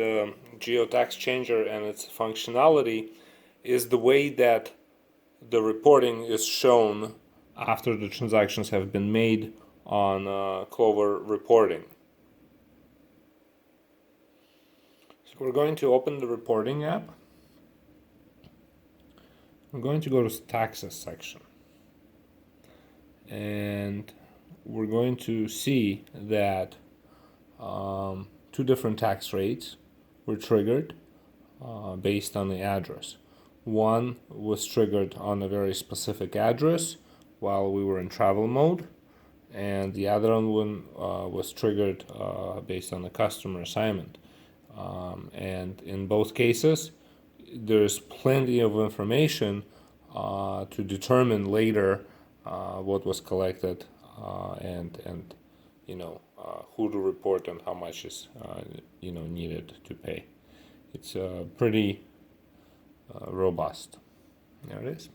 The geotax changer and its functionality is the way that the reporting is shown after the transactions have been made on Clover reporting. So we're going to open the reporting app. We're going to go to taxes section, and we're going to see that two different tax rates were triggered based on the address. One was triggered on a very specific address while we were in travel mode, and the other one was triggered based on the customer assignment. And in both cases, there's plenty of information to determine later what was collected and who to report and how much is needed to pay. It's pretty robust. There it is.